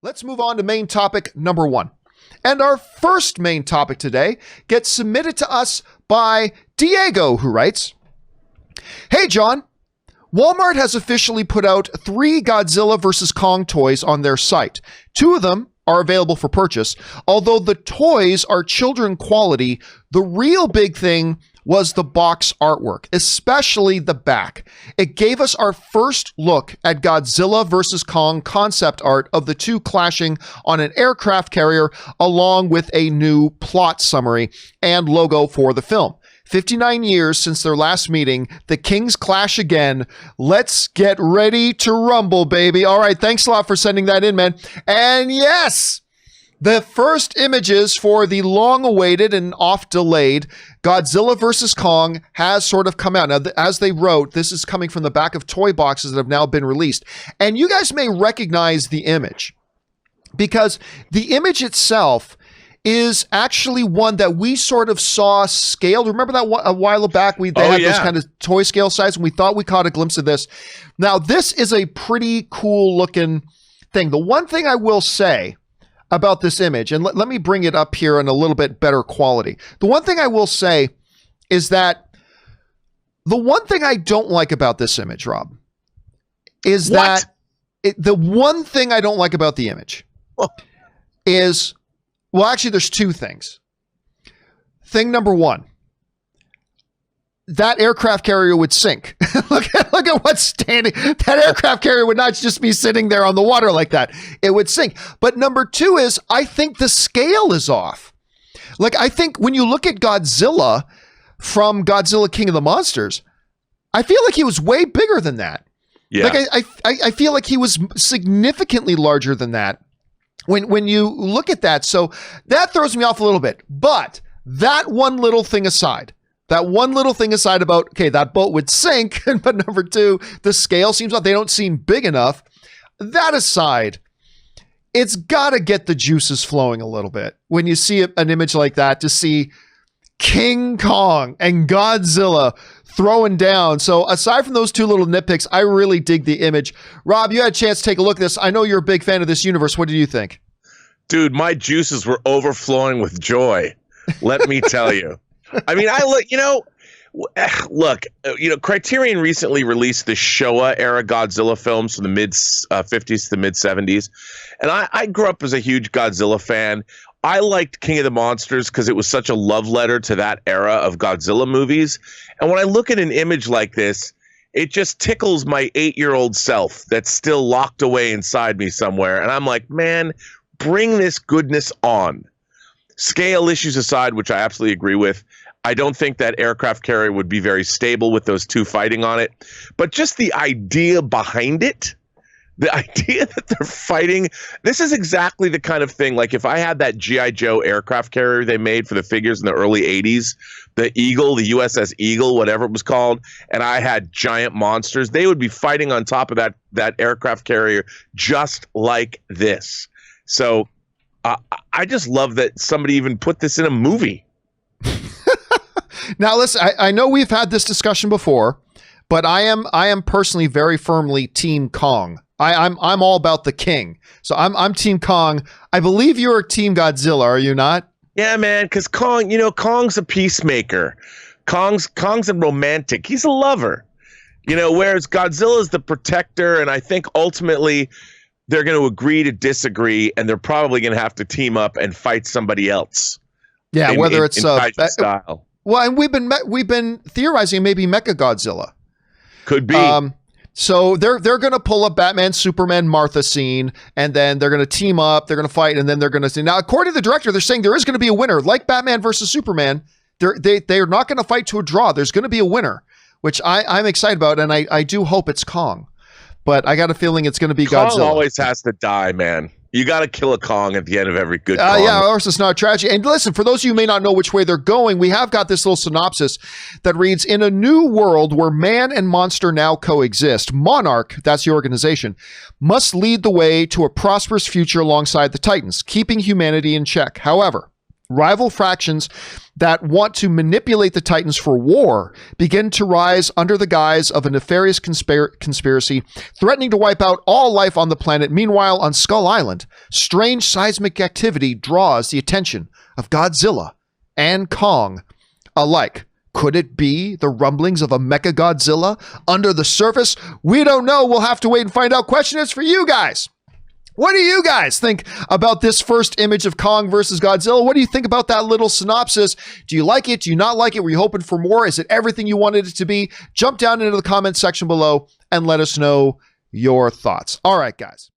Let's move on to main topic number 1. And our first main topic today gets submitted to us by Diego, who writes, "Hey, John. Walmart has officially put out 3 Godzilla vs. Kong toys on their site. 2 of them are available for purchase. Although the toys are children quality, the real big thing was the box artwork, especially the back. It gave us our first look at Godzilla vs. Kong concept art of the 2 clashing on an aircraft carrier, along with a new plot summary and logo for the film. 59 years since their last meeting, the Kings clash again. Let's get ready to rumble, baby." All right, thanks a lot for sending that in, man. And yes, the first images for the long-awaited and oft-delayed Godzilla vs. Kong has sort of come out. Now, as they wrote, this is coming from the back of toy boxes that have now been released. And you guys may recognize the image, because the image itself is actually one that we sort of saw scaled. Remember that a while back? They had those kind of toy scale size, and we thought we caught a glimpse of this. Now, this is a pretty cool looking thing. The one thing I will say about this image, and let me bring it up here in a little bit better quality. The one thing I will say is that the one thing I don't like about this image, Rob, is that the one thing I don't like about the image is, well, actually, there's 2 things. Thing number 1, that aircraft carrier would sink. look at what's standing. That aircraft carrier would not just be sitting there on the water like that. It would sink. But number 2 is, I think the scale is off. Like, I think when you look at Godzilla from Godzilla King of the Monsters, I feel like he was way bigger than that. Yeah. Like, I feel like he was significantly larger than that when you look at that. So that throws me off a little bit. But that one little thing aside about, okay, that boat would sink, but number 2, the scale seems like they don't seem big enough. That aside, it's got to get the juices flowing a little bit when you see an image like that, to see King Kong and Godzilla throwing down. So aside from those 2 little nitpicks, I really dig the image. Rob, you had a chance to take a look at this. I know you're a big fan of this universe. What do you think? Dude, my juices were overflowing with joy. Let me tell you. I mean, look, Criterion recently released the Showa era Godzilla films from the mid 50s to the mid 70s. And I grew up as a huge Godzilla fan. I liked King of the Monsters because it was such a love letter to that era of Godzilla movies. And when I look at an image like this, it just tickles my 8-year-old self that's still locked away inside me somewhere. And I'm like, man, bring this goodness on. Scale issues aside, which I absolutely agree with, I don't think that aircraft carrier would be very stable with those 2 fighting on it. But just the idea behind it, the idea that they're fighting, this is exactly the kind of thing, like if I had that G.I. Joe aircraft carrier they made for the figures in the early 80s, the Eagle, the USS Eagle, whatever it was called, and I had giant monsters, they would be fighting on top of that aircraft carrier just like this. So I just love that somebody even put this in a movie. Now, listen, I know we've had this discussion before, but I am personally very firmly Team Kong. I'm all about the king. So I'm Team Kong. I believe you're Team Godzilla, are you not? Yeah, man, because Kong's a peacemaker. Kong's a romantic. He's a lover. Whereas Godzilla's the protector, and I think ultimately they're going to agree to disagree, and they're probably going to have to team up and fight somebody else. Yeah, whether it's style. Well, and we've been theorizing maybe Mechagodzilla. Could be. So they're going to pull a Batman, Superman, Martha scene, and then they're going to team up, they're going to fight, and then they're going to... Now, according to the director, they're saying there is going to be a winner. Like Batman versus Superman, they're not going to fight to a draw. There's going to be a winner, which I'm excited about, and I do hope it's Kong. But I got a feeling it's going to be Godzilla. Kong always has to die, man. You got to kill a Kong at the end of every good Kong. Yeah, of course, it's not a tragedy. And listen, for those of you who may not know which way they're going, we have got this little synopsis that reads, in a new world where man and monster now coexist, Monarch, that's the organization, must lead the way to a prosperous future alongside the Titans, keeping humanity in check. However, Rival factions that want to manipulate the Titans for war begin to rise under the guise of a nefarious conspiracy, threatening to wipe out all life on the planet. Meanwhile, on Skull Island, strange seismic activity draws the attention of Godzilla and Kong alike. Could it be the rumblings of a Mecha Godzilla under the surface? We don't know. We'll have to wait and find out. Question is for you guys. What do you guys think about this first image of Kong versus Godzilla? What do you think about that little synopsis? Do you like it? Do you not like it? Were you hoping for more? Is it everything you wanted it to be? Jump down into the comment section below and let us know your thoughts. All right, guys.